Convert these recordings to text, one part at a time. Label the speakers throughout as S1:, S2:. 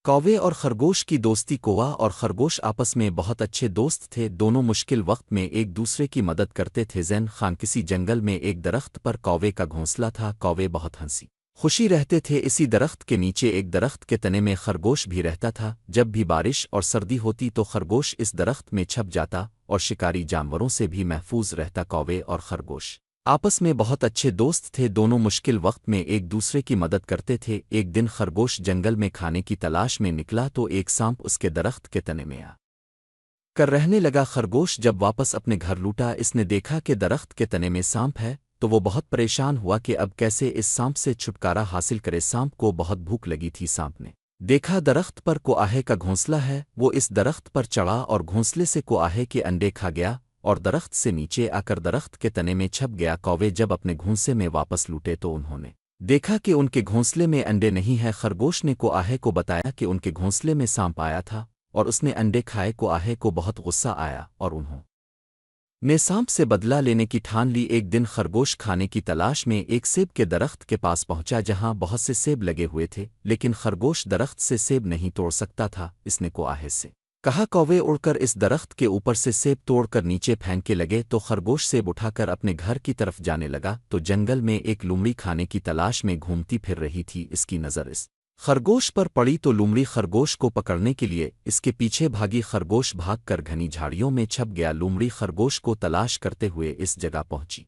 S1: کوے اور خرگوش کی دوستی کوا اور خرگوش آپس میں بہت اچھے دوست تھے دونوں مشکل وقت میں ایک دوسرے کی مدد کرتے تھے زین خان کسی جنگل میں ایک درخت پر کوے کا گھونسلہ تھا کوے بہت ہنسی خوشی رہتے تھے اسی درخت کے نیچے ایک درخت کے تنے میں خرگوش بھی رہتا تھا جب بھی بارش اور سردی ہوتی تو خرگوش اس درخت میں چھپ جاتا اور شکاری جانوروں سے بھی محفوظ رہتا کوے اور خرگوش آپس میں بہت اچھے دوست تھے دونوں مشکل وقت میں ایک دوسرے کی مدد کرتے تھے ایک دن خرگوش جنگل میں کھانے کی تلاش میں نکلا تو ایک سانپ اس کے درخت کے تنے میں آ کر رہنے لگا خرگوش جب واپس اپنے گھر لوٹا اس نے دیکھا کہ درخت کے تنے میں سانپ ہے تو وہ بہت پریشان ہوا کہ اب کیسے اس سانپ سے چھٹکارا حاصل کرے سانپ کو بہت بھوک لگی تھی سانپ نے دیکھا درخت پر کو آہے کا گھونسلہ ہے وہ اس درخت پر چڑھا اور گھونسلے سے کو آہے کے انڈے کھا گیا اور درخت سے نیچے آ کر درخت کے تنے میں چھپ گیا کوے جب اپنے گھونسے میں واپس لوٹے تو انہوں نے دیکھا کہ ان کے گھونسلے میں انڈے نہیں ہے خرگوش نے کو آہے کو بتایا کہ ان کے گھونسلے میں سانپ آیا تھا اور اس نے انڈے کھائے کو آہے کو بہت غصہ آیا اور انہوں نے سانپ سے بدلہ لینے کی ٹھان لی ایک دن خرگوش کھانے کی تلاش میں ایک سیب کے درخت کے پاس پہنچا جہاں بہت سے سیب لگے ہوئے تھے لیکن خرگوش درخت سے سیب نہیں توڑ سکتا تھا اس نے کو آہے سے کہا کوے اڑ کر اس درخت کے اوپر سے سیب توڑ کر نیچے پھینکے لگے تو خرگوش سیب اٹھا کر اپنے گھر کی طرف جانے لگا تو جنگل میں ایک لومڑی کھانے کی تلاش میں گھومتی پھر رہی تھی اس کی نظر اس خرگوش پر پڑی تو لومڑی خرگوش کو پکڑنے کے لیے اس کے پیچھے بھاگی خرگوش بھاگ کر گھنی جھاڑیوں میں چھپ گیا لومڑی خرگوش کو تلاش کرتے ہوئے اس جگہ پہنچی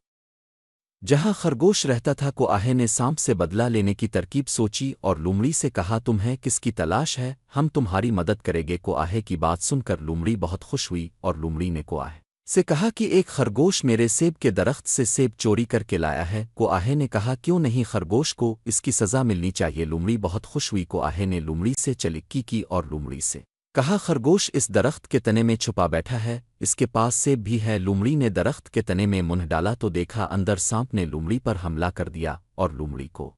S1: جہاں خرگوش رہتا تھا کو آہے نے سانپ سے بدلہ لینے کی ترکیب سوچی اور لومڑی سے کہا تمہیں کس کی تلاش ہے ہم تمہاری مدد کریں گے کو آہے کی بات سن کر لومڑی بہت خوش ہوئی اور لومڑی نے کو آہے سے کہا کہ ایک خرگوش میرے سیب کے درخت سے سیب چوری کر کے لایا ہے کو آہے نے کہا کیوں نہیں خرگوش کو اس کی سزا ملنی چاہیے لومڑی بہت خوش ہوئی کو آہے نے لومڑی سے چلیکی کی اور لومڑی سے کہا خرگوش اس درخت کے تنے میں چھپا بیٹھا ہے اس کے پاس سیب بھی ہے لومڑی نے درخت کے تنے میں منہ ڈالا تو دیکھا اندر سانپ نے لومڑی پر حملہ کر دیا اور لومڑی کو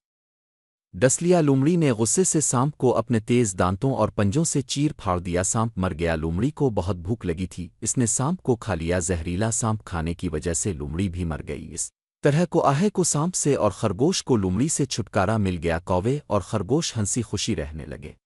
S1: ڈس لیا لومڑی نے غصے سے سانپ کو اپنے تیز دانتوں اور پنجوں سے چیر پھاڑ دیا سانپ مر گیا لومڑی کو بہت بھوک لگی تھی اس نے سانپ کو کھا لیا زہریلا سانپ کھانے کی وجہ سے لومڑی بھی مر گئی اس طرح کو آہے کو سانپ سے اور خرگوش کو لومڑی سے چھٹکارا مل گیا کوے اور خرگوش ہنسی خوشی رہنے لگے